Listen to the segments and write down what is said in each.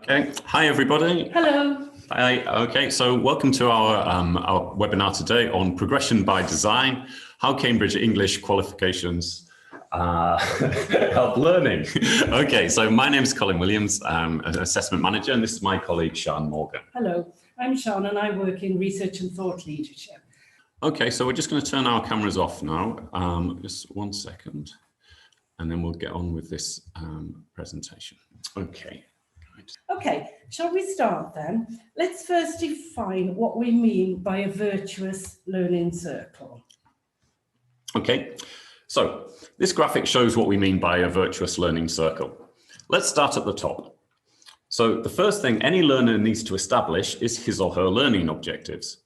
Okay, hi everybody. Hello. Hi. Okay, so welcome to our webinar today on progression by design, how Cambridge English qualifications help learning. Okay, so my name is Colin Williams. I'm an assessment manager, and this is my colleague Sian Morgan. Hello, I'm Sian and I work in research and thought leadership. Okay, so we're just going to turn our cameras off now. Just 1 second, and then we'll get on with this presentation. Okay. Okay, shall we start then? Let's first define what we mean by a virtuous learning circle. Okay, so this graphic shows what we mean by a virtuous learning circle. Let's start at the top. So the first thing any learner needs to establish is his or her learning objectives.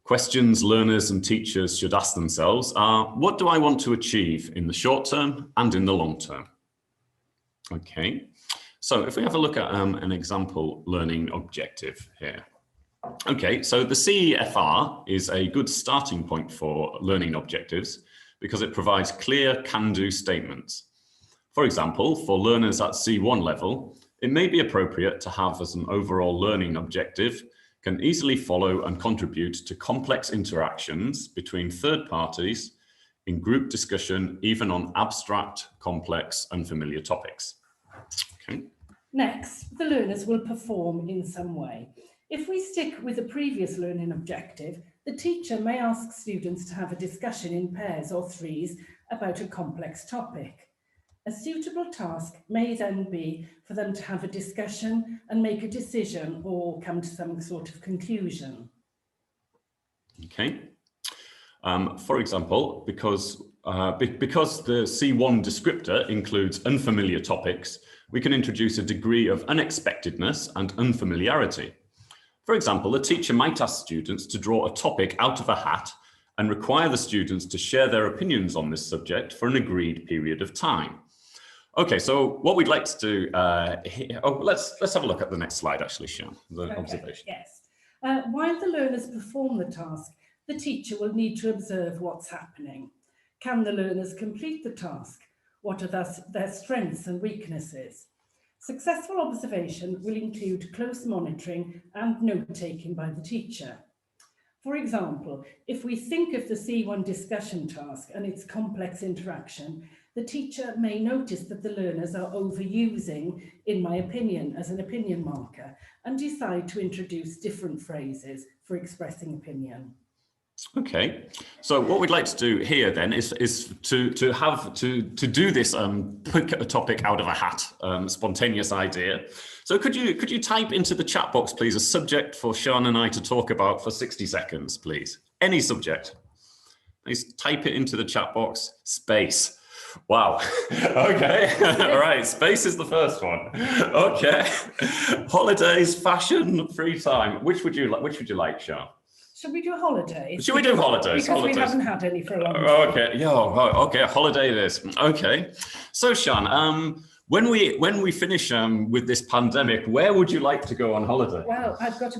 Questions learners and teachers should ask themselves are, what do I want to achieve in the short term and in the long term? Okay. So if we have a look at an example learning objective here. Okay, so the CEFR is a good starting point for learning objectives because it provides clear can-do statements. For example, for learners at C1 level, it may be appropriate to have as an overall learning objective, can easily follow and contribute to complex interactions between third parties in group discussion, even on abstract, complex, unfamiliar topics. Okay. Next, the learners will perform in some way. If we stick with the previous learning objective, the teacher may ask students to have a discussion in pairs or threes about a complex topic. A suitable task may then be for them to have a discussion and make a decision or come to some sort of conclusion. Okay. For example, because the C1 descriptor includes unfamiliar topics, we can introduce a degree of unexpectedness and unfamiliarity. For example, the teacher might ask students to draw a topic out of a hat and require the students to share their opinions on this subject for an agreed period of time. Okay, so what we'd like to do here, let's have a look at the next slide actually, Sian, the observation. Yes. While the learners perform the task, the teacher will need to observe what's happening. Can the learners complete the task? What are their strengths and weaknesses? Successful observation will include close monitoring and note-taking by the teacher. For example, if we think of the C1 discussion task and its complex interaction, the teacher may notice that the learners are overusing, in my opinion, as an opinion marker, and decide to introduce different phrases for expressing opinion. Okay, so what we'd like to do here then is to do this pick a topic out of a hat, spontaneous idea. So could you type into the chat box, please, a subject for Sian and I to talk about for 60 seconds, please? Any subject. Please type it into the chat box. Space. Wow. Okay. All right. Space is the first one. Okay. Holidays, fashion, free time. Which would you like, Sian? Should we do holidays? Should we do holidays? Because we haven't had any for a long time. Okay, yeah, okay, holiday it is. Okay, so Sian, when we finish with this pandemic, where would you like to go on holiday? Well, I've got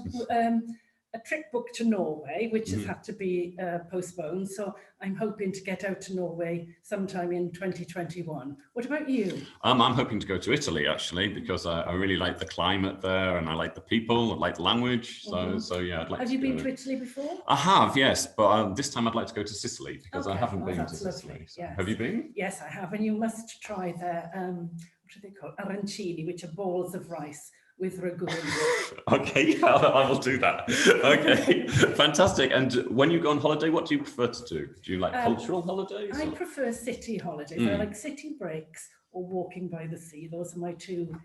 a trip booked to Norway, which has had to be postponed. So I'm hoping to get out to Norway sometime in 2021. What about you? I'm hoping to go to Italy, actually, because I really like the climate there and I like the people, I like the language. So yeah, I'd like to Have you been to Italy before? I have, yes, but this time I'd like to go to Sicily because I haven't been to Sicily. So yes. Have you been? Yes, I have. And you must try their, what do they call arancini, which are balls of rice with ragu. Okay, I will do that. Okay, fantastic. And when you go on holiday, what do you prefer to do? Do you like cultural holidays? I prefer city holidays. I like city breaks or walking by the sea. Those are my two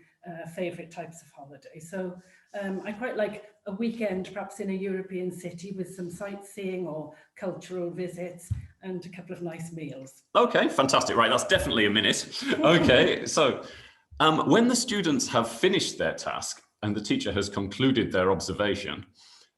favourite types of holidays. So I quite like a weekend, perhaps in a European city with some sightseeing or cultural visits and a couple of nice meals. Okay, fantastic. Right, that's definitely a minute. Okay, so when the students have finished their task and the teacher has concluded their observation,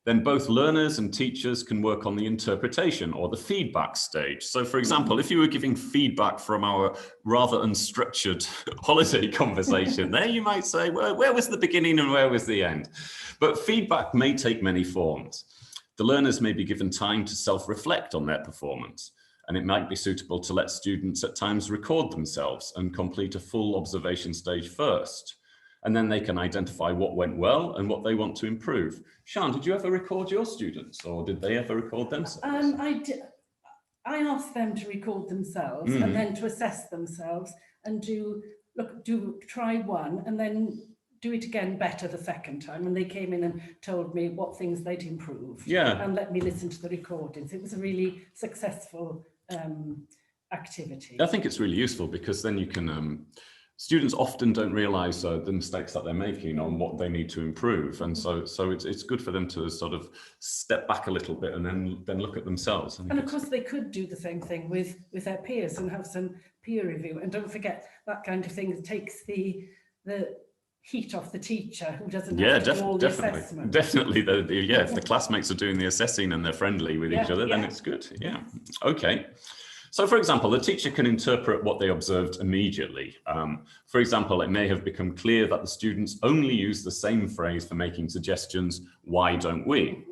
then both learners and teachers can work on the interpretation or the feedback stage. So for example, if you were giving feedback from our rather unstructured holiday conversation, there you might say, well, where was the beginning and where was the end? But feedback may take many forms. The learners may be given time to self-reflect on their performance. And it might be suitable to let students at times record themselves and complete a full observation stage first. and then they can identify what went well and what they want to improve. Sian, did you ever record your students, or did they ever record themselves? I asked them to record themselves and then to assess themselves and try one and then do it again better the second time. And they came in and told me what things they'd improved and let me listen to the recordings. It was a really successful activity. I think it's really useful because then you can, students often don't realize the mistakes that they're making on what they need to improve. And so it's good for them to sort of step back a little bit and then look at themselves. And of course they could do the same thing with their peers and have some peer review. And don't forget that kind of thing takes the heat off the teacher who doesn't have to do all the assessment. Definitely. If the classmates are doing the assessing and they're friendly with each other, then it's good. Yeah. Okay. So, for example, the teacher can interpret what they observed immediately. For example, it may have become clear that the students only use the same phrase for making suggestions, why don't we?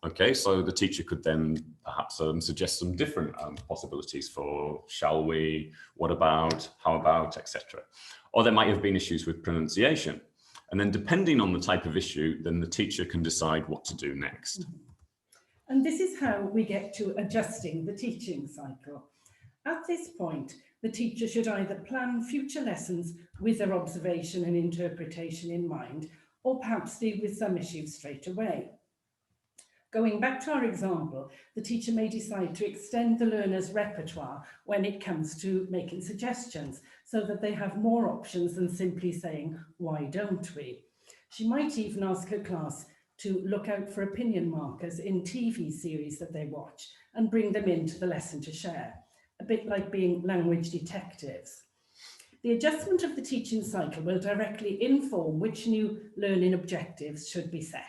Okay, so the teacher could then perhaps suggest some different possibilities for shall we, what about, how about, etc. Or there might have been issues with pronunciation. And then depending on the type of issue, then the teacher can decide what to do next. And this is how we get to adjusting the teaching cycle. At this point, the teacher should either plan future lessons with their observation and interpretation in mind, or perhaps deal with some issues straight away. Going back to our example, the teacher may decide to extend the learner's repertoire when it comes to making suggestions, so that they have more options than simply saying, why don't we? She might even ask her class to look out for opinion markers in TV series that they watch and bring them into the lesson to share, a bit like being language detectives. The adjustment of the teaching cycle will directly inform which new learning objectives should be set.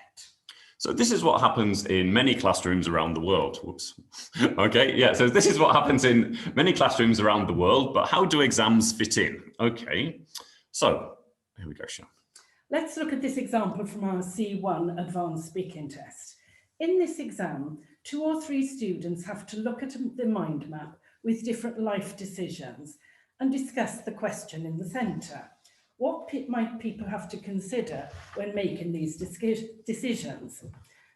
So this is what happens in many classrooms around the world. Whoops. Okay, yeah, so this is what happens in many classrooms around the world, but how do exams fit in? Okay, so here we go, Sian. Let's look at this example from our C1 advanced speaking test. In this exam, 2 or 3 students have to look at the mind map with different life decisions and discuss the question in the centre. What might people have to consider when making these decisions?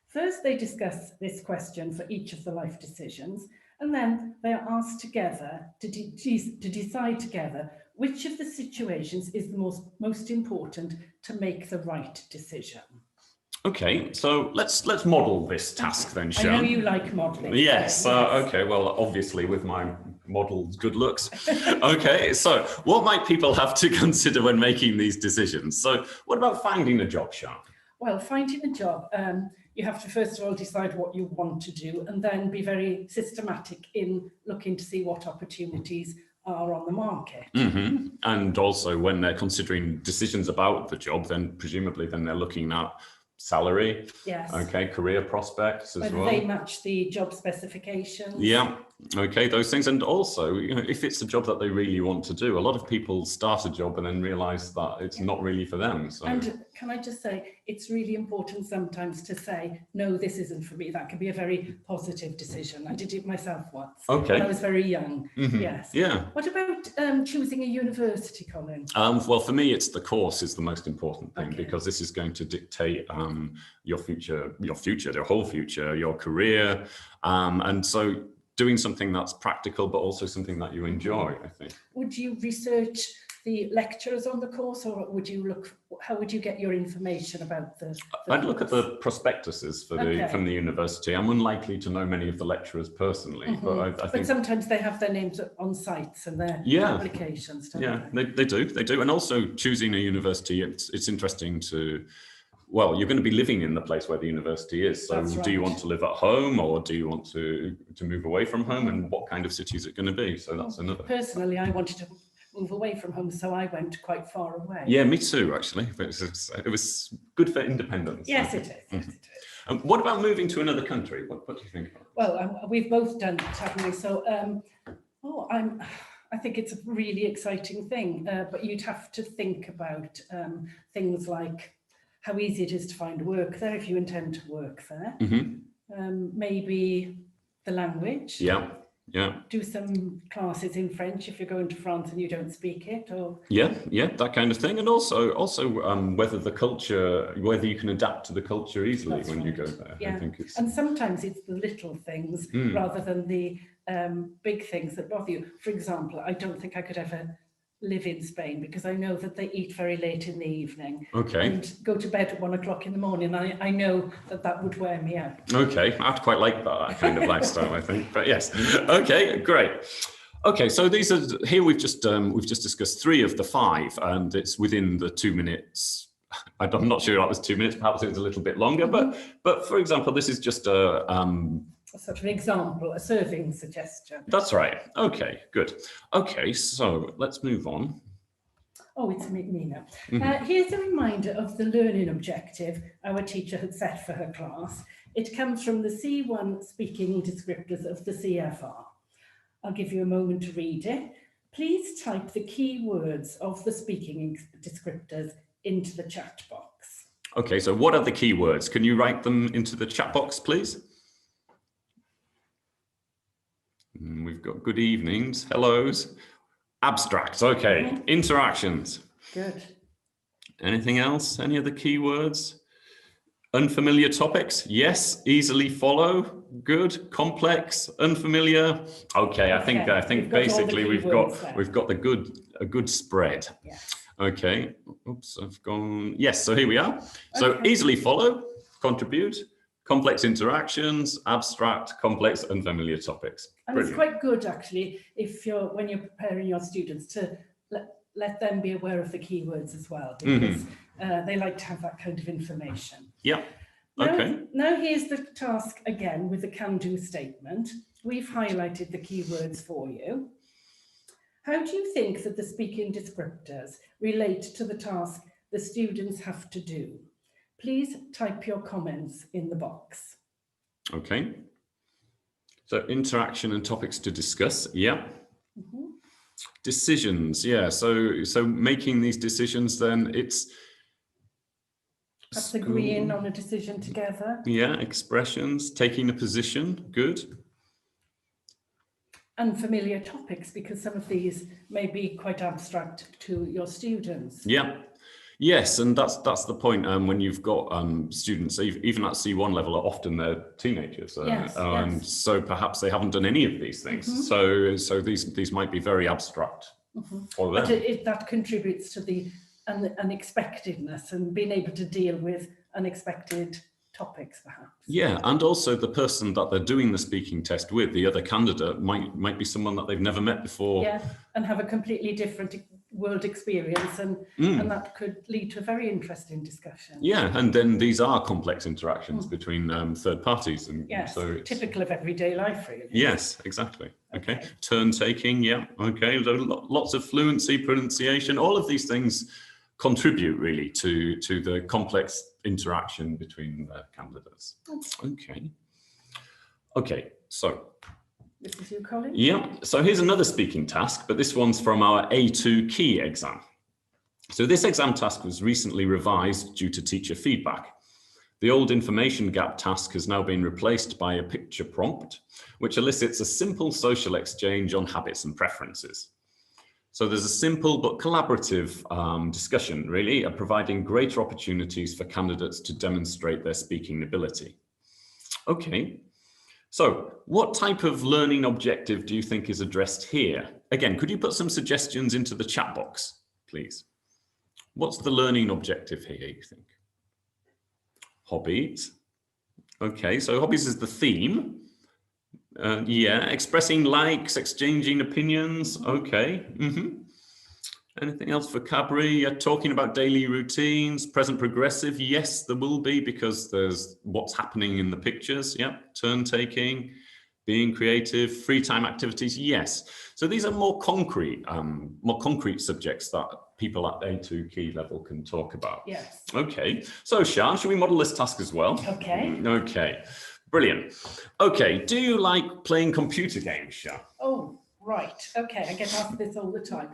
First, they discuss this question for each of the life decisions, and then they are asked together to decide together which of the situations is the most important to make the right decision. Okay, so let's model this task then, Sian. I know you like modelling. Yes, okay, well, obviously with my modeled good looks. Okay, so what might people have to consider when making these decisions? So what about finding a job, Sian? Well, finding a job, you have to first of all decide what you want to do and then be very systematic in looking to see what opportunities are on the market. Mm-hmm. And also when they're considering decisions about the job, then presumably then they're looking at salary, yes, okay, career prospects as well. They match the job specifications. Yeah, okay, those things. And also, you know, if it's a job that they really want to do, a lot of people start a job and then realize that it's not really for them. So. And can I just say, it's really important sometimes to say, no, this isn't for me. That can be a very positive decision. I did it myself once. Okay. When I was very young. Mm-hmm. Yes. Yeah. What about choosing a university, Colin? Well, for me, it's the course is the most important thing, because this is going to dictate your future, your whole future, your career. And so doing something that's practical, but also something that you enjoy, I think. Would you research the lecturers on the course, or would you how would you get your information about the I'd look at the prospectuses for from the university. I'm unlikely to know many of the lecturers personally, but I think... But sometimes they have their names on sites and their applications, don't they? They do. And also choosing a university, it's interesting to... Well, you're going to be living in the place where the university is. So do you want to live at home, or do you want to move away from home, and what kind of city is it going to be? So that's another. Personally, I wanted to move away from home, so I went quite far away. Yeah, me too, actually. It was good for independence. Yes, it is. Yes, it is. What about moving to another country? What do you think about it? Well, we've both done it, haven't we? So, I think it's a really exciting thing, but you'd have to think about things like how easy it is to find work there if you intend to work there. Mm-hmm. Maybe the language. Yeah. Yeah. Do some classes in French if you're going to France and you don't speak it, or Yeah, that kind of thing, and also whether the culture, whether you can adapt to the culture easily when you go there. Yeah. I think it's, and sometimes it's the little things rather than the big things that bother you. For example, I don't think I could ever live in Spain because I know that they eat very late in the evening and go to bed at 1 o'clock in the morning. I know that would wear me out. Okay, I'd quite like that kind of lifestyle, I think. But yes, okay, great. Okay, so these are here. We've just discussed 3 of the 5, and it's within the 2 minutes. I'm not sure that was 2 minutes. Perhaps it was a little bit longer. But for example, this is just a sort of example, a serving suggestion. That's right. Okay, good. Okay, so let's move on. Oh, it's me now. Here's a reminder of the learning objective our teacher had set for her class. It comes from the C1 speaking descriptors of the CFR. I'll give you a moment to read it. Please type the key words of the speaking descriptors into the chat box. Okay, so what are the key words? Can you write them into the chat box, please? We've got good evenings, hellos, abstracts, okay, interactions. Good. Anything else? Any other keywords? Unfamiliar topics, yes. Easily follow, good. Complex, unfamiliar. Okay, I think basically we've got a good spread. Yes. Okay. Oops, I've gone. Yes. So here we are. So easily follow, contribute. Complex interactions, abstract, complex, unfamiliar topics. And Brilliant. It's quite good, actually, when you're preparing your students to let them be aware of the keywords as well, because they like to have that kind of information. Yeah. Okay. Now here's the task again with the can-do statement. We've highlighted the keywords for you. How do you think that the speaking descriptors relate to the task the students have to do? Please type your comments in the box. Okay. So interaction and topics to discuss. Yeah. Decisions. Yeah. So making these decisions, then it's perhaps agreeing on a decision together. Yeah. Expressions. Taking a position. Good. Unfamiliar topics, because some of these may be quite abstract to your students. Yeah. Yes, and that's the point. When you've got students, even at C1 level, often they're teenagers, and so perhaps they haven't done any of these things. So these might be very abstract for them. But that contributes to the unexpectedness and being able to deal with unexpected topics, perhaps. Yeah, and also the person that they're doing the speaking test with, the other candidate, might be someone that they've never met before. Yeah, and have a completely different world experience, and that could lead to a very interesting discussion. Yeah, and then these are complex interactions between third parties, and yes, so it's typical of everyday life, really. Yes, exactly. Okay. Turn taking. Yeah. Okay. Lots of fluency, pronunciation. All of these things contribute really to the complex interaction between the candidates. Okay. Okay. So. This is you, Colin? Yeah. So here's another speaking task, but this one's from our A2 key exam. So this exam task was recently revised due to teacher feedback. The old information gap task has now been replaced by a picture prompt, which elicits a simple social exchange on habits and preferences. So there's a simple but collaborative discussion, really, of providing greater opportunities for candidates to demonstrate their speaking ability. Okay. So what type of learning objective do you think is addressed here? Again, could you put some suggestions into the chat box, please? What's the learning objective here, you think? Hobbies. Okay, so hobbies is the theme. Yeah, expressing likes, exchanging opinions. Okay. Anything else? Vocabulary, talking about daily routines, present progressive. Yes, there will be, because there's what's happening in the pictures. Yep. Turn taking, being creative, free time activities. Yes. So these are more concrete subjects that people at A2 key level can talk about. Yes. Okay. So Sian, should we model this task as well? Okay. Okay. Brilliant. Okay. Do you like playing computer games, Sian? Oh, right. Okay. I get asked this all the time.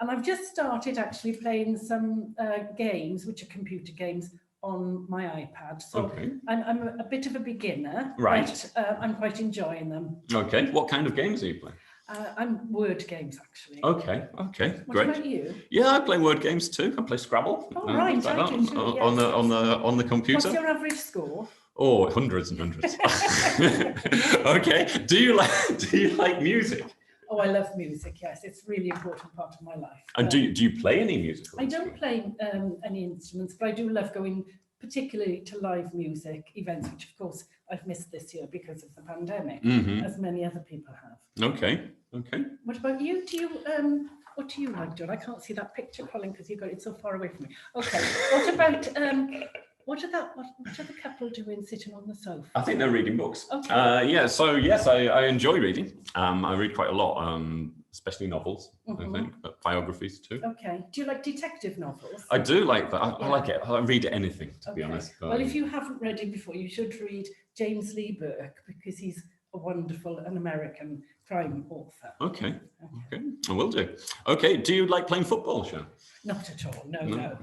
And I've just started actually playing some games, which are computer games, on my iPad. So Okay. I'm a bit of a beginner, Right. but I'm quite enjoying them. Okay. What kind of games are you playing? I'm word games, actually. Okay. Okay. What Great. about you? Yeah, I play word games too. I play Scrabble. Oh, right. Like I do too, on the computer. What's your average score? Oh, hundreds and hundreds. Okay. Do you like music? Oh, I love music. Yes, it's a really important part of my life. And do you play any musical I don't instruments? play any instruments, but I do love going particularly to live music events, which of course I've missed this year because of the pandemic, as many other people have. Okay. Okay. What about you? Do you what do you like, John? I can't see that picture, Colin, because you've got it so far away from me. Okay. What about what are the couple doing sitting on the sofa? I think they're reading books. Okay. Yeah. So yes, I enjoy reading. I read quite a lot, especially novels. I think, but biographies too. Okay. Do you like detective novels? I do like that. I like it. I read anything, to be honest. Well, if you haven't read him before, you should read James Lee Burke, because he's a wonderful an American crime author. Okay. Okay. I will do. Okay. Do you like playing football, Sean? Not at all. No.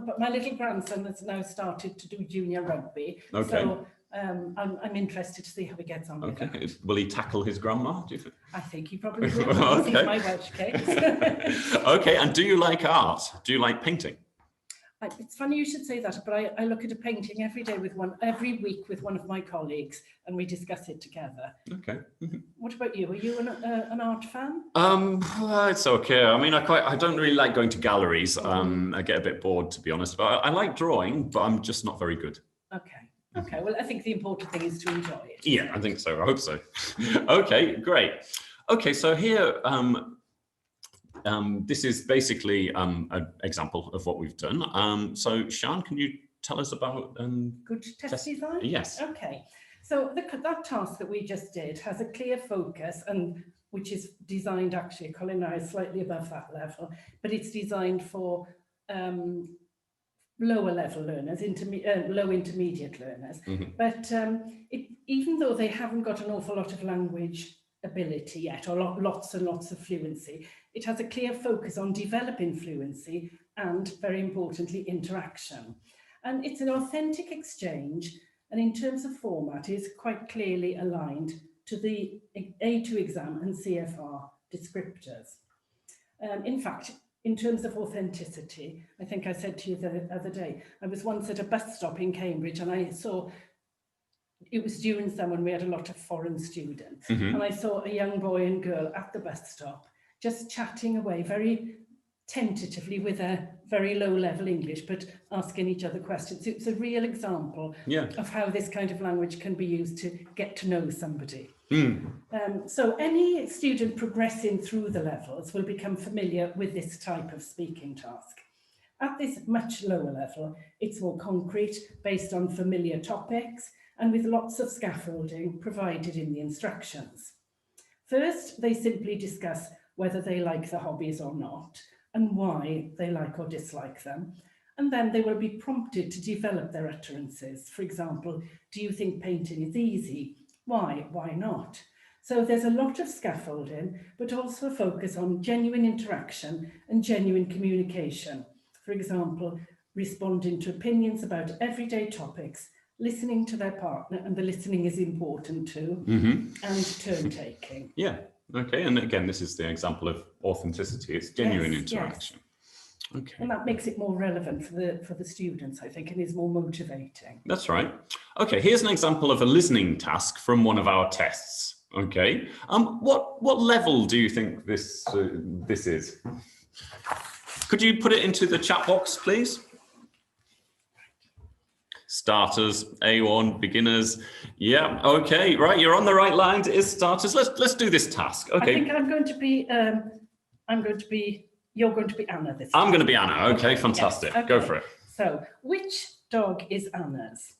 But my little grandson has now started to do junior rugby. Okay. So I'm interested to see how he gets on. Okay. With that. Will he tackle his grandma, do you think? I think he probably will. Okay. He's my Welsh case. Okay. And do you like art? Do you like painting? It's funny you should say that, but I look at a painting every week with one of my colleagues, and we discuss it together. Okay. What about you? Are you an art fan? It's okay. I mean, I don't really like going to galleries. I get a bit bored, to be honest. But I like drawing, but I'm just not very good. Okay. Okay. Well, I think the important thing is to enjoy it. Yeah, I think so. I hope so. Okay, great. Okay, so here, this is basically an example of what we've done. So, Sian, can you tell us about good test design? Yes. Okay. So that task that we just did has a clear focus, and which is designed actually, Colin and I are slightly above that level, but it's designed for lower level learners, low intermediate learners. But even though they haven't got an awful lot of language ability yet, or lots and lots of fluency, it has a clear focus on developing fluency and, very importantly, interaction. And it's an authentic exchange, and in terms of format is quite clearly aligned to the A2 exam and CFR descriptors. In fact, in terms of authenticity, I think I said to you the other day, I was once at a bus stop in Cambridge, and I saw, it was during summer, and we had a lot of foreign students, and I saw a young boy and girl at the bus stop just chatting away very tentatively with a very low level English, but asking each other questions. It's a real example of how this kind of language can be used to get to know somebody. So any student progressing through the levels will become familiar with this type of speaking task. At this much lower level, it's more concrete, based on familiar topics, and with lots of scaffolding provided in the instructions. First, they simply discuss whether they like the hobbies or not, and why they like or dislike them. And then they will be prompted to develop their utterances. For example, do you think painting is easy? Why? Why not? So there's a lot of scaffolding, but also a focus on genuine interaction and genuine communication. For example, responding to opinions about everyday topics, listening to their partner, and the listening is important too, and turn taking. Yeah. Okay, and again, this is the example of authenticity. It's genuine interaction. Yes. Okay. And that makes it more relevant for the students, I think, and is more motivating. That's right. Okay, here's an example of a listening task from one of our tests. Okay, what level do you think this is? Could you put it into the chat box, please? Starters, A1, beginners. Yeah, okay, right, you're on the right line. It is starters. Let's do this task. Okay. I think you're going to be Anna this time. I'm going to be Anna. Okay, fantastic. Yes, okay. Go for it. So, which dog is Anna's?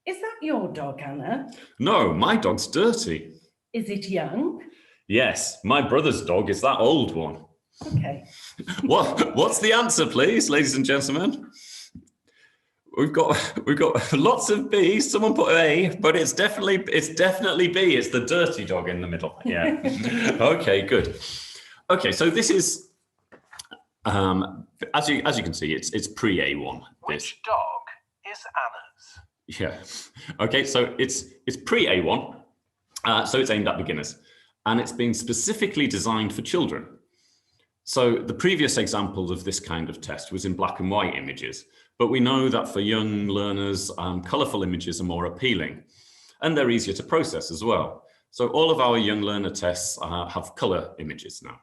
Is that your dog, Anna? No, my dog's dirty. Is it young? Yes, my brother's dog is that old one. Okay. What's the answer, please, ladies and gentlemen? We've got lots of B. Someone put A, but it's definitely B. It's the dirty dog in the middle. Yeah. Okay, good. Okay, so this is as you can see, it's pre-A1. Which dog is Anna's. Yeah. Okay, so it's pre-A1, so it's aimed at beginners, and it's been specifically designed for children. So the previous example of this kind of test was in black and white images, but we know that for young learners, colorful images are more appealing, and they're easier to process as well. So all of our young learner tests have color images now.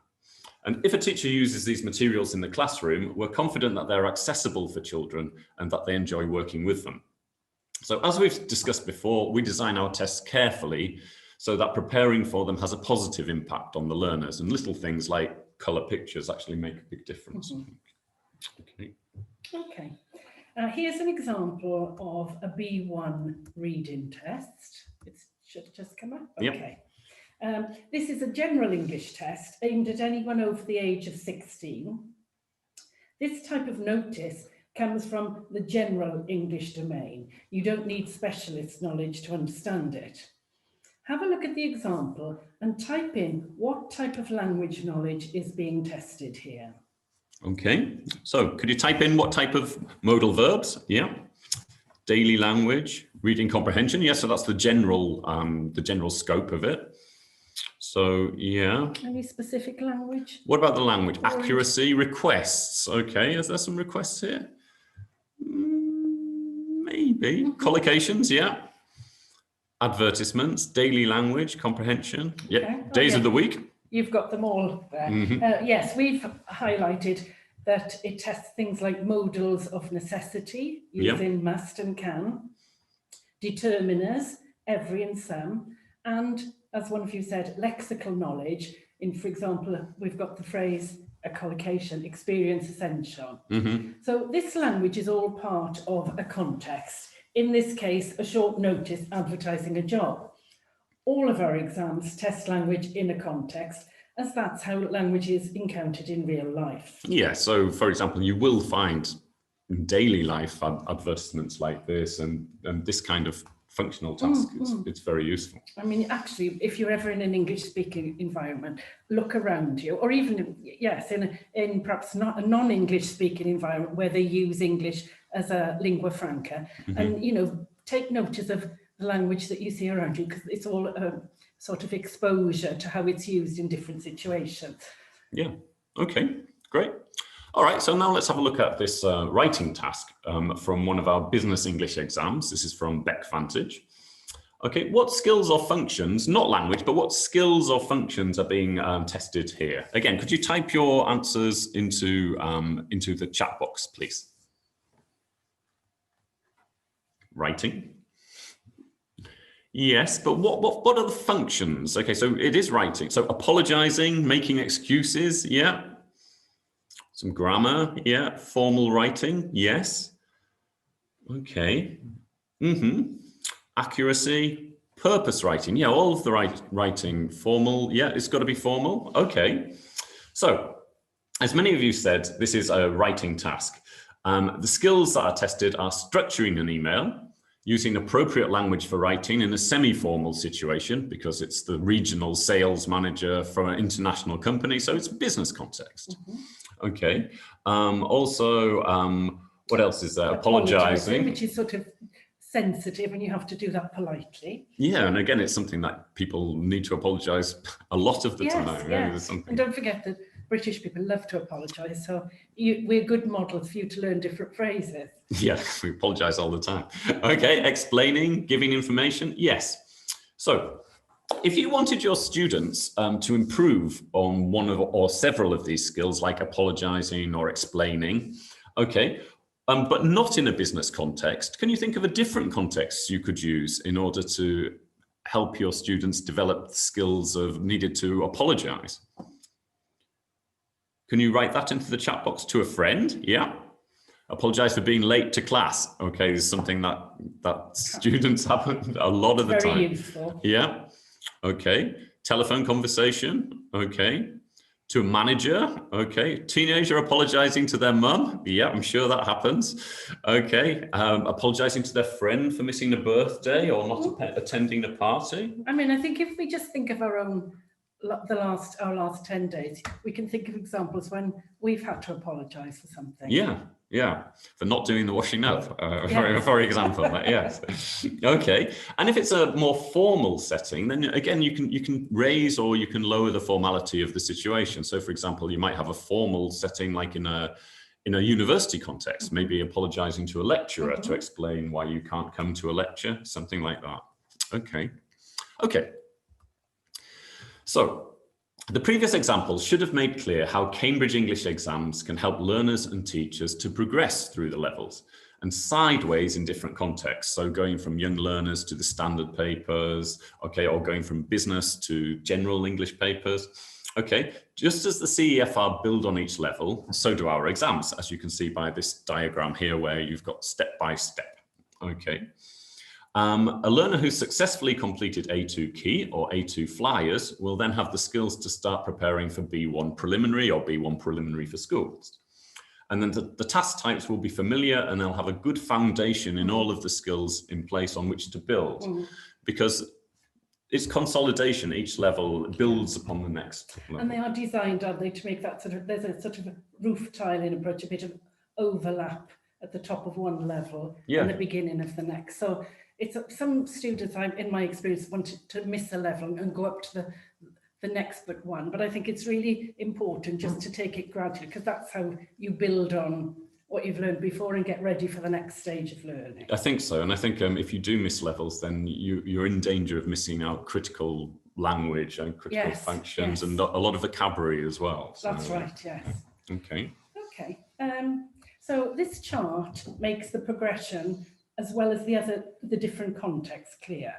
And if a teacher uses these materials in the classroom, we're confident that they're accessible for children and that they enjoy working with them. So as we've discussed before, we design our tests carefully so that preparing for them has a positive impact on the learners, and little things like color pictures actually make a big difference. Okay. Okay. Here's an example of a B1 reading test. It should just come up. Okay. Yep. This is a general English test aimed at anyone over the age of 16. This type of notice comes from the general English domain. You don't need specialist knowledge to understand it. Have a look at the example and type in what type of language knowledge is being tested here. Okay, so could you type in what type of modal verbs? Yeah. Daily language, reading comprehension. Yeah, so that's the general scope of it. So yeah. Any specific language? What about the language? Accuracy, requests. Okay, is there some requests here? Maybe. Collocations, yeah. Advertisements, daily language, comprehension. Yeah. Okay. Days of the week. You've got them all there. Yes, we've highlighted that it tests things like modals of necessity, using must and can, determiners, every and some, and as one of you said, lexical knowledge. In, for example, we've got the phrase a collocation, experience essential. So this language is all part of a context. In this case, a short notice advertising a job. All of our exams test language in a context, as that's how language is encountered in real life. Yeah, so for example, you will find in daily life advertisements like this and this kind of functional task. It's very useful. I mean, actually, if you're ever in an English-speaking environment, look around you, or even, yes, in perhaps not a non-English speaking environment where they use English as a lingua franca, and, you know, take notice of the language that you see around you, because it's all a sort of exposure to how it's used in different situations. Yeah, okay, great. All right, so now let's have a look at this writing task from one of our business English exams. This is from Beck Vantage. Okay, what skills or functions, not language, but what skills or functions are being tested here? Again, could you type your answers into the chat box, please? Writing. Yes, but what are the functions? Okay, so it is writing. So apologizing, making excuses, yeah. Some grammar, yeah. Formal writing, yes. Okay. Accuracy, purpose writing, yeah. All of the writing, formal, yeah. It's got to be formal. Okay. So, as many of you said, this is a writing task. The skills that are tested are structuring an email, using appropriate language for writing in a semi-formal situation, because it's the regional sales manager for an international company, so it's business context. Okay. Also, what else is there? Apologizing. Which is sort of sensitive, and you have to do that politely. Yeah, and again, it's something that people need to apologize a lot of the time. Yes. And don't forget that British people love to apologize, so we're good models for you to learn different phrases. Yeah, we apologize all the time. Okay, explaining, giving information, yes. So, if you wanted your students to improve on one of or several of these skills, like apologizing or explaining, okay, but not in a business context, can you think of a different context you could use in order to help your students develop the skills of needed to apologize? Can you write that into the chat box to a friend? Yeah. Apologize for being late to class. Okay, this is something that students have a lot of the time. Very useful. Yeah. Okay. Telephone conversation. Okay. To a manager. Okay. Teenager apologizing to their mum. Yeah, I'm sure that happens. Okay. Apologizing to their friend for missing a birthday or not attending the party. I mean, I think if we just think of our own, our last 10 days, we can think of examples when we've had to apologize for something. Yeah. Yeah, for not doing the washing up, for example. Yes. Okay. And if it's a more formal setting, then again, you can raise or you can lower the formality of the situation. So, for example, you might have a formal setting like in a university context, maybe apologizing to a lecturer to explain why you can't come to a lecture, something like that. Okay. Okay. So, the previous examples should have made clear how Cambridge English exams can help learners and teachers to progress through the levels and sideways in different contexts. So going from young learners to the standard papers, okay, or going from business to general English papers. Okay, just as the CEFR build on each level, so do our exams, as you can see by this diagram here where you've got step by step. Okay. A learner who successfully completed A2 Key or A2 Flyers will then have the skills to start preparing for B1 Preliminary or B1 Preliminary for schools. And then the task types will be familiar and they'll have a good foundation in all of the skills in place on which to build, because it's consolidation. Each level builds upon the next level. And they are designed, aren't they, to make that sort of, there's a sort of a roof tiling approach, a bit of overlap at the top of one level and the beginning of the next. So it's some students, in my experience, want to miss a level and go up to the next but one. But I think it's really important just to take it gradually, because that's how you build on what you've learned before and get ready for the next stage of learning. I think so. And I think if you do miss levels, then you're in danger of missing out critical language and critical functions and a lot of vocabulary as well. So, that's right, yes. Okay. Okay. So this chart makes the progression as well as the different contexts clear.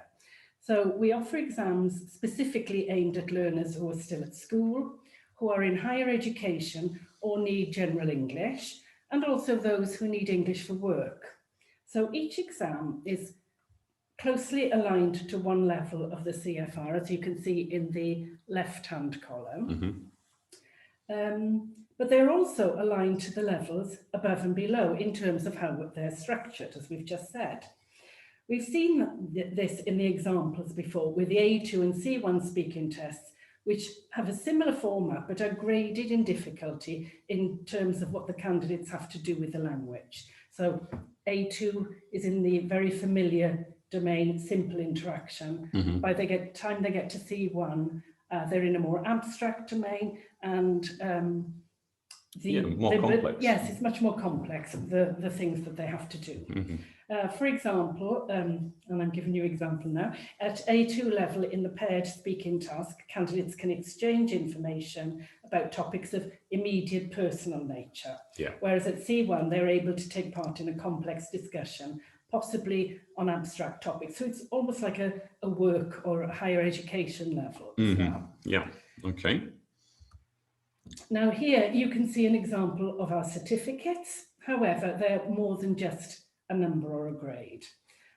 So we offer exams specifically aimed at learners who are still at school, who are in higher education or need general English, and also those who need English for work. So each exam is closely aligned to one level of the CFR, as you can see in the left-hand column. But they're also aligned to the levels above and below in terms of how they're structured, as we've just said. We've seen this in the examples before with the A2 and C1 speaking tests, which have a similar format but are graded in difficulty in terms of what the candidates have to do with the language. So A2 is in the very familiar domain, simple interaction. By the time they get to C1, they're in a more abstract domain and more complex. Yes, it's much more complex, the things that they have to do. For example, and I'm giving you an example now, at A2 level in the paired speaking task, candidates can exchange information about topics of immediate personal nature. Whereas at C1, they're able to take part in a complex discussion, possibly on abstract topics. So it's almost like a work or a higher education level as well. Yeah, okay. Now here you can see an example of our certificates. However, they're more than just a number or a grade.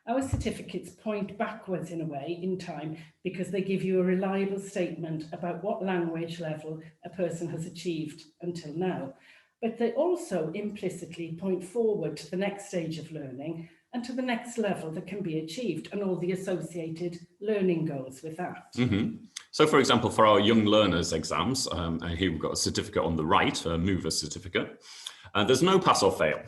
Our certificates point backwards in a way in time because they give you a reliable statement about what language level a person has achieved until now. But they also implicitly point forward to the next stage of learning and to the next level that can be achieved and all the associated learning goals with that. So, for example, for our young learners exams, here we've got a certificate on the right, a mover certificate. There's no pass or fail.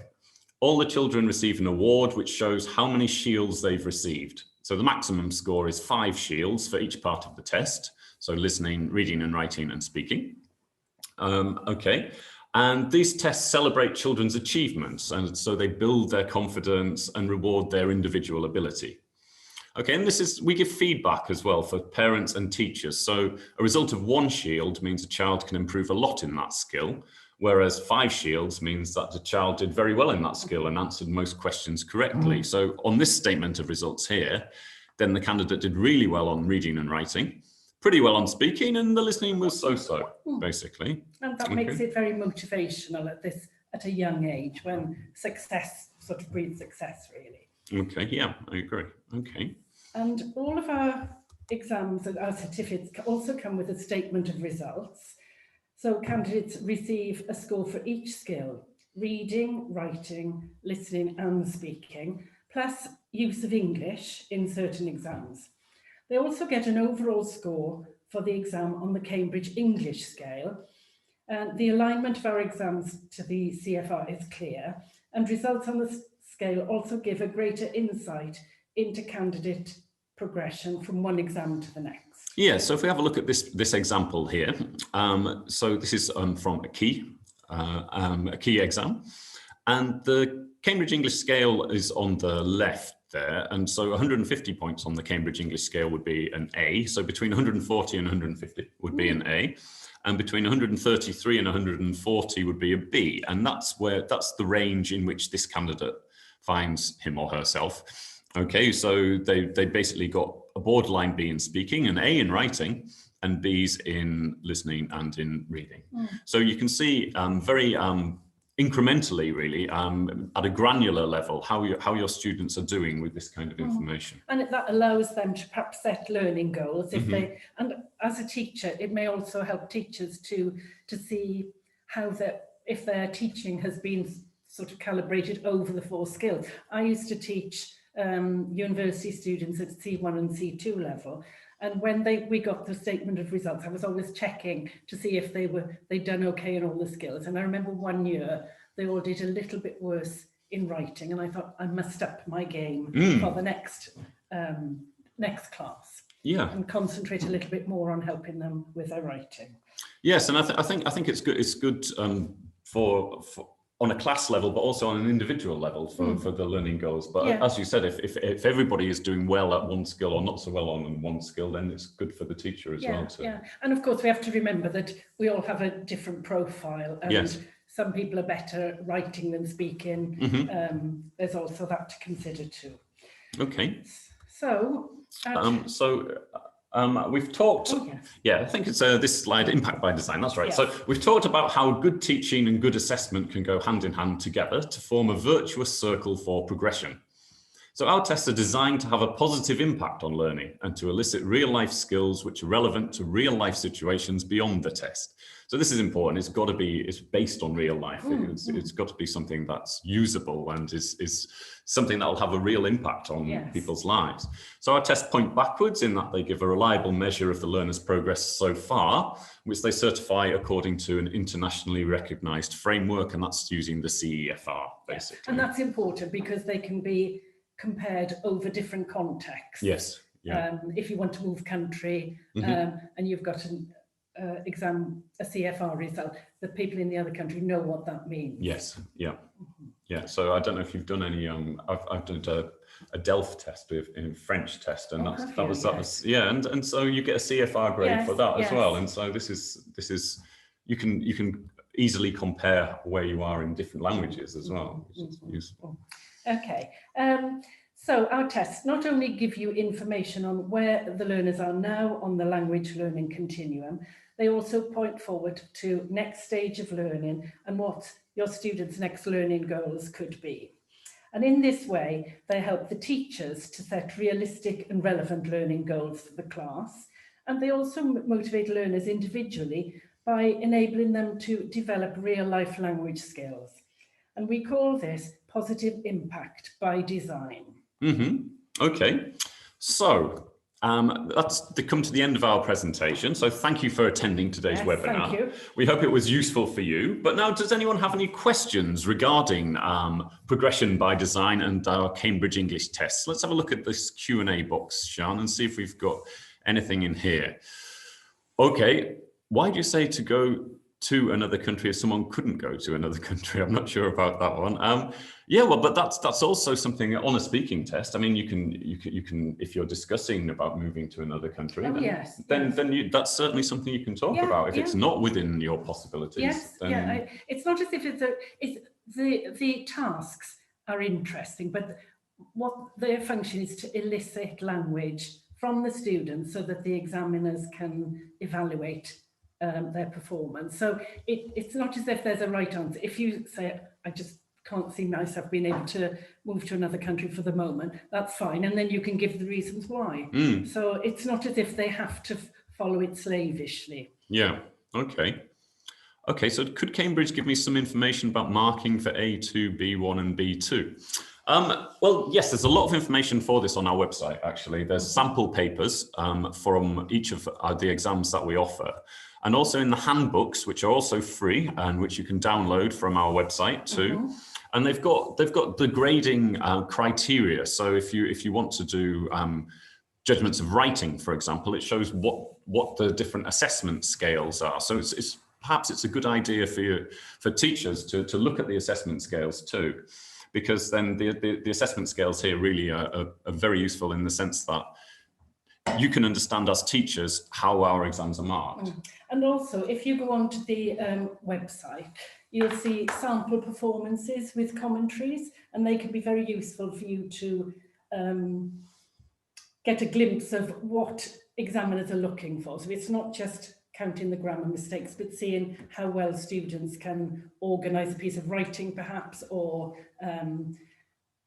All the children receive an award which shows how many shields they've received. So the maximum score is 5 shields for each part of the test. So listening, reading and writing and speaking. Okay. And these tests celebrate children's achievements. And so they build their confidence and reward their individual ability. Okay, and we give feedback as well for parents and teachers. So a result of 1 shield means a child can improve a lot in that skill, whereas 5 shields means that the child did very well in that skill and answered most questions correctly. So on this statement of results here, then the candidate did really well on reading and writing, pretty well on speaking, and the listening was so-so, basically. And that makes it very motivational at a young age, when success sort of breeds success, really. Okay, yeah, I agree. Okay. And all of our exams and our certificates also come with a statement of results. So candidates receive a score for each skill: reading, writing, listening and speaking, plus use of English in certain exams. They also get an overall score for the exam on the Cambridge English scale. The alignment of our exams to the CFR is clear, And results on the scale also give a greater insight into candidate progression from one exam to the next. Yeah, so if we have a look at this example here, so this is from a key exam, and the Cambridge English scale is on the left there, and so 150 points on the Cambridge English scale would be an A, so between 140 and 150 would be an A, and between 133 and 140 would be a B, and that's the range in which this candidate finds him or herself. Okay, so they basically got a borderline B in speaking, an A in writing, and B's in listening and in reading. So you can see very incrementally, really, at a granular level, how your students are doing with this kind of information. And that allows them to perhaps set learning goals. If they, and as a teacher, it may also help teachers to see how if their teaching has been sort of calibrated over the 4 skills. I used to teach university students at C1 and C2 level, and when we got the statement of results, I was always checking to see if they'd done okay in all the skills. And I remember one year they all did a little bit worse in writing, and I thought I must up my game for the next class. Yeah, and concentrate a little bit more on helping them with their writing. Yes, and I think it's good. It's good for on a class level, but also on an individual level for the learning goals. But as you said, if everybody is doing well at one skill or not so well on one skill, then it's good for the teacher as well. Yeah, and of course we have to remember that we all have a different profile, and some people are better writing than speaking. There's also that to consider too. Okay. So. We've talked, I think it's this slide, impact by design, that's right. Yes. So we've talked about how good teaching and good assessment can go hand in hand together to form a virtuous circle for progression. So our tests are designed to have a positive impact on learning and to elicit real life skills which are relevant to real life situations beyond the test. So this is important. It's based on real life. It's got to be something that's usable and is something that will have a real impact on people's lives. So our tests point backwards in that they give a reliable measure of the learner's progress so far, which they certify according to an internationally recognized framework, and that's using the CEFR, basically. And that's important because they can be compared over different contexts. Yes. Yeah. If you want to move country and you've got an exam, a CFR result, the people in the other country know what that means. Yes. Yeah. Yeah. So I don't know if you've done any. I've done a DELF test in French test, and that was and so you get a CFR grade for that as well. And so this is you can easily compare where you are in different languages as well, which is useful. Okay. So our tests not only give you information on where the learners are now on the language learning continuum, they also point forward to next stage of learning and what your students' next learning goals could be. And in this way, they help the teachers to set realistic and relevant learning goals for the class. And they also motivate learners individually by enabling them to develop real-life language skills. And we call this positive impact by design. Okay, so that's come to the end of our presentation. So thank you for attending today's webinar. Thank you. We hope it was useful for you. But now, does anyone have any questions regarding progression by design and our Cambridge English tests? Let's have a look at this Q&A box, Sean, and see if we've got anything in here. Okay, why do you say to go to another country if someone couldn't go to another country? I'm not sure about that one. Yeah, well, but that's also something on a speaking test. I mean, you can if you're discussing about moving to another country, then that's certainly something you can talk about. If it's not within your possibilities, then it's not as if the tasks are interesting, but what their function is to elicit language from the students so that the examiners can evaluate their performance. So it's not as if there's a right answer. If you say, I just can't see myself being able to move to another country for the moment, that's fine. And then you can give the reasons why. So it's not as if they have to follow it slavishly. Yeah, okay. Okay, so could Cambridge give me some information about marking for A2, B1 and B2? Well, yes, there's a lot of information for this on our website, actually. There's sample papers from each of the exams that we offer. And also in the handbooks, which are also free and which you can download from our website too. and they've got the grading criteria. So if you want to do judgments of writing, for example, it shows what the different assessment scales are. So perhaps it's a good idea for teachers to look at the assessment scales too, because then the assessment scales here really are very useful in the sense that you can understand as teachers how our exams are marked. And also, if you go onto the website, you'll see sample performances with commentaries, and they can be very useful for you to get a glimpse of what examiners are looking for. So it's not just counting the grammar mistakes, but seeing how well students can organise a piece of writing, perhaps, or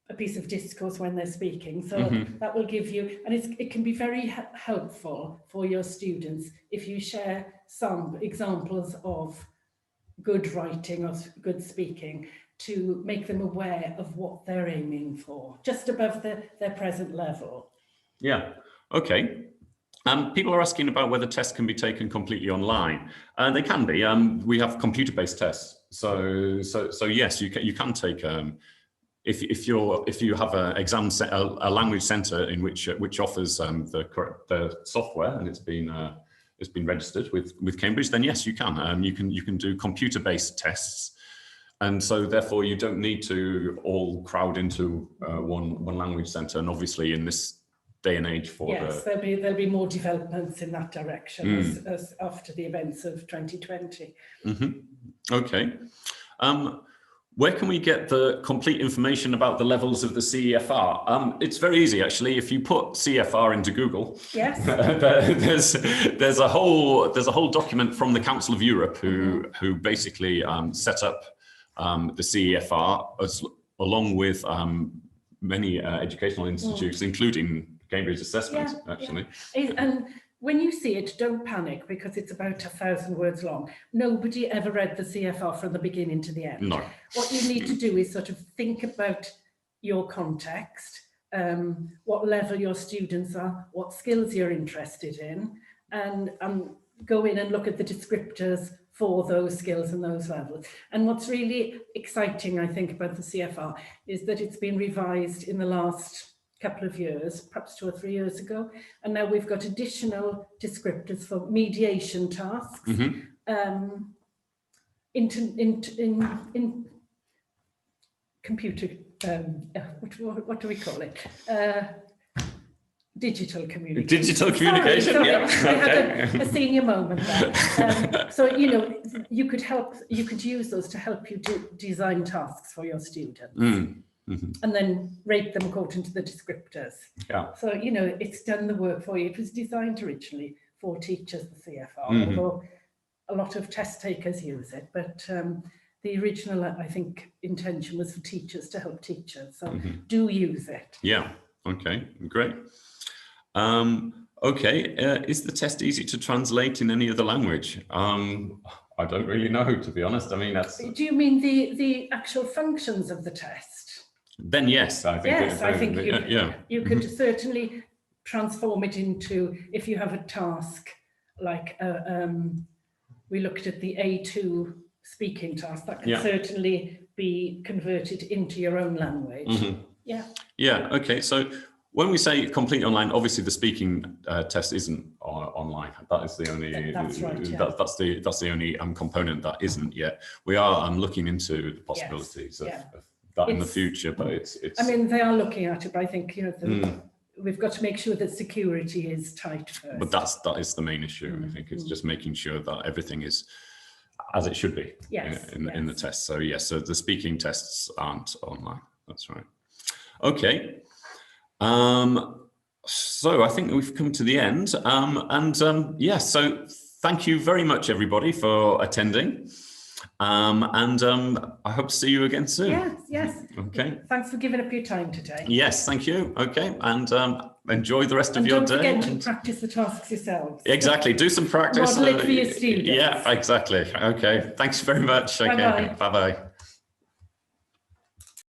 a piece of discourse when they're speaking. So that will give you, and it can be very helpful for your students if you share some examples of good writing or good speaking, to make them aware of what they're aiming for, just above their present level. Yeah, okay. People are asking about whether tests can be taken completely online. They can be. We have computer-based tests. So yes, you can take. If you have a language center in which offers the software, and it's been registered with Cambridge, then yes, you can. You can do computer-based tests, and so therefore you don't need to all crowd into one language center. And obviously in this day and age there'll be more developments in that direction as after the events of 2020. Okay. Where can we get the complete information about the levels of the CEFR? It's very easy, actually. If you put CEFR into Google, yes, there's a whole document from the Council of Europe who basically set up the CEFR along with many educational institutes, including Cambridge Assessment, actually. Yeah. And when you see it, don't panic, because it's about 1,000 words long. Nobody ever read the CFR from the beginning to the end. No. What you need to do is sort of think about your context, what level your students are, what skills you're interested in, and go in and look at the descriptors for those skills and those levels. And what's really exciting, I think, about the CFR is that it's been revised in the last couple of years, perhaps 2 or 3 years ago, and now we've got additional descriptors for mediation tasks, in computer, what do we call it? Digital communication. Digital communication, sorry. Yeah. I had a senior moment there. So, you know, you could use those to help you design tasks for your students. And then rate them according to the descriptors. Yeah. So, you know, it's done the work for you. It was designed originally for teachers, the CFR, although a lot of test takers use it. But the original, I think, intention was for teachers to help teachers. So do use it. Yeah. Okay. Great. Okay. Is the test easy to translate in any other language? I don't really know, to be honest. I mean, that's. Do you mean the actual functions of the test? Then yes, I think. Yes, I think you could certainly transform it into, if you have a task like we looked at the A2 speaking task, that can certainly be converted into your own language. Yeah. Yeah. Okay. So when we say complete online, obviously the speaking test isn't online. That is the only. That's right. Yeah. That's the only component that isn't yet. We are looking into the possibilities of that in the future, but it's. I mean, they are looking at it, but I think, you know, we've got to make sure that security is tight first. But that is the main issue. I think it's just making sure that everything is as it should be in the test. So yes, so the speaking tests aren't online. That's right. Okay. So I think we've come to the end. So thank you very much, everybody, for attending. I hope to see you again soon. Yes. Okay. Thanks for giving up your time today. Yes, thank you. Okay, and enjoy the rest of your day. Don't forget to practice the tasks yourselves. Exactly, do some practice. Model it for your students. Yeah, exactly. Okay, thanks very much. Okay, bye-bye.